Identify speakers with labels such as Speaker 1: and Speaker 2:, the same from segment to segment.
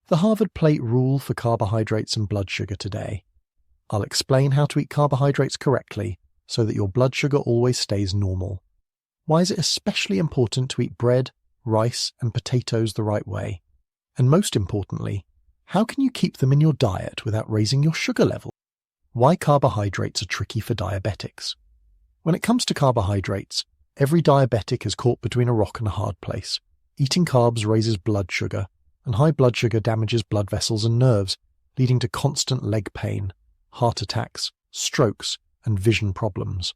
Speaker 1: The Harvard Plate rule for carbohydrates and blood sugar today. I'll explain how to eat carbohydrates correctly so that your blood sugar always stays normal. Why is it especially important to eat bread, rice, and potatoes the right way? And most importantly, how can you keep them in your diet without raising your sugar level? Why carbohydrates are tricky for diabetics. When it comes to carbohydrates, every diabetic is caught between a rock and a hard place. Eating carbs raises blood sugar, and high blood sugar damages blood vessels and nerves, leading to constant leg pain, heart attacks, strokes, and vision problems.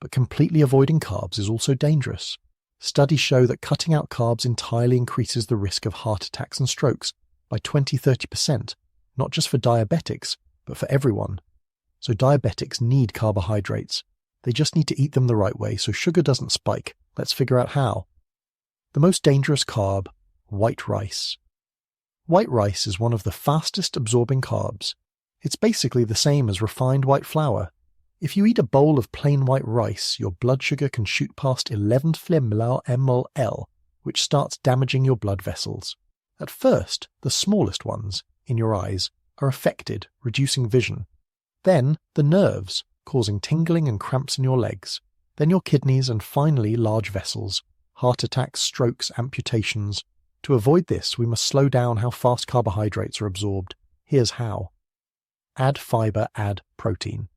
Speaker 1: But completely avoiding carbs is also dangerous. Studies show that cutting out carbs entirely increases the risk of heart attacks and strokes by 20–30%, not just for diabetics, but for everyone. So diabetics need carbohydrates. They just need to eat them the right way so sugar doesn't spike. Let's figure out how. The most dangerous carb, white rice. White rice is one of the fastest absorbing carbs. It's basically the same as refined white flour. If you eat a bowl of plain white rice, your blood sugar can shoot past 11 mmol, which starts damaging your blood vessels. At first, the smallest ones, in your eyes, are affected, reducing vision. Then, the nerves, causing tingling and cramps in your legs. Then your kidneys, and finally large vessels, heart attacks, strokes, amputations. To avoid this, we must slow down how fast carbohydrates are absorbed. Here's how. Add fiber, add protein.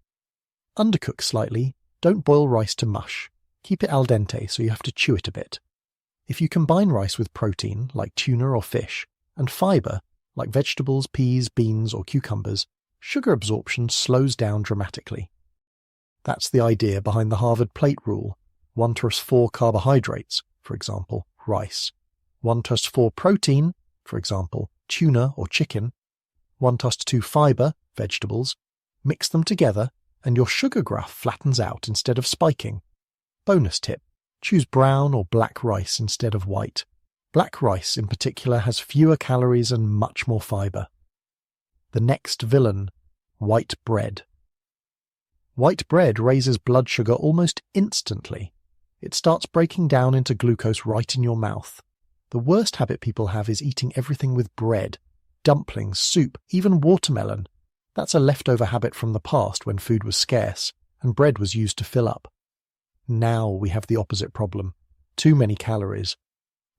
Speaker 1: Undercook slightly, don't boil rice to mush. Keep it al dente so you have to chew it a bit. If you combine rice with protein, like tuna or fish, and fiber, like vegetables, peas, beans, or cucumbers, sugar absorption slows down dramatically. That's the idea behind the Harvard Plate rule. 1/4 carbohydrates, for example, rice. 1/4 protein, for example, tuna or chicken. 1/2 fiber, vegetables. Mix them together, and your sugar graph flattens out instead of spiking. Bonus tip: choose brown or black rice instead of white. Black rice, in particular, has fewer calories and much more fiber. The next villain, white bread. White bread raises blood sugar almost instantly. It starts breaking down into glucose right in your mouth. The worst habit people have is eating everything with bread. Dumplings, soup, even watermelon. That's a leftover habit from the past when food was scarce, and bread was used to fill up. Now we have the opposite problem. Too many calories.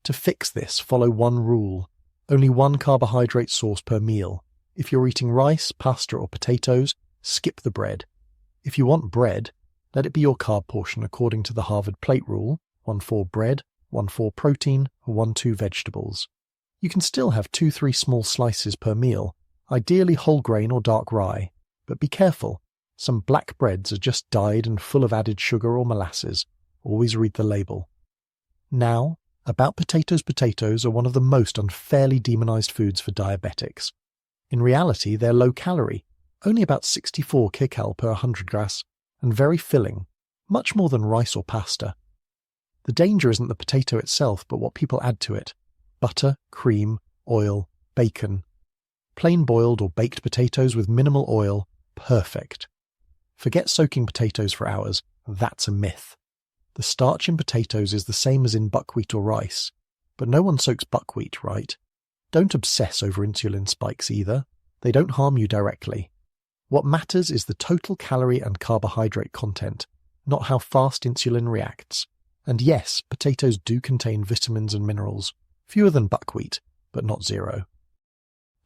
Speaker 1: To fix this, follow one rule. Only one carbohydrate source per meal. If you're eating rice, pasta, or potatoes, skip the bread. If you want bread, let it be your carb portion according to the Harvard Plate rule: 1/4 bread, 1/4 protein, 1/2 vegetables. You can still have 2–3 small slices per meal, ideally whole grain or dark rye, but be careful. Some black breads are just dyed and full of added sugar or molasses. Always read the label. Now, about potatoes. Potatoes are one of the most unfairly demonized foods for diabetics. In reality, they're low calorie, only about 64 kcal per 100 grams, and very filling, much more than rice or pasta. The danger isn't the potato itself, but what people add to it. Butter, cream, oil, bacon. Plain boiled or baked potatoes with minimal oil, perfect. Forget soaking potatoes for hours, that's a myth. The starch in potatoes is the same as in buckwheat or rice, but no one soaks buckwheat, right? Don't obsess over insulin spikes either. They don't harm you directly. What matters is the total calorie and carbohydrate content, not how fast insulin reacts. And yes, potatoes do contain vitamins and minerals, fewer than buckwheat, but not zero.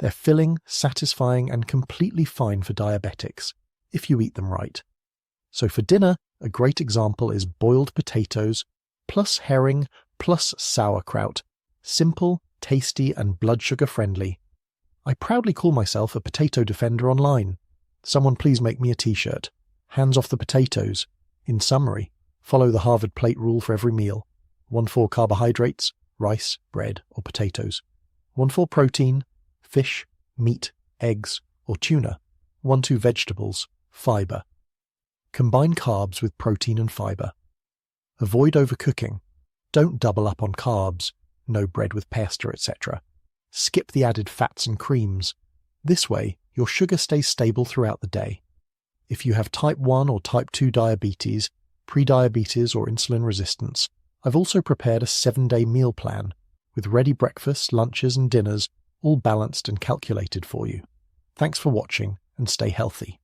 Speaker 1: They're filling, satisfying, and completely fine for diabetics, if you eat them right. So for dinner, a great example is boiled potatoes, plus herring, plus sauerkraut. Simple, tasty, and blood sugar friendly. I proudly call myself a potato defender online. Someone please make me a t-shirt. Hands off the potatoes. In summary, follow the Harvard Plate rule for every meal. 1/4 carbohydrates, rice, bread, or potatoes. 1/4 protein, fish, meat, eggs, or tuna. 1/2 vegetables, fiber. Combine carbs with protein and fiber. Avoid overcooking. Don't double up on carbs. No bread with pasta, etc. Skip the added fats and creams. This way, your sugar stays stable throughout the day. If you have type 1 or type 2 diabetes, prediabetes, or insulin resistance, I've also prepared a 7-day meal plan with ready breakfasts, lunches, and dinners all balanced and calculated for you. Thanks for watching and stay healthy.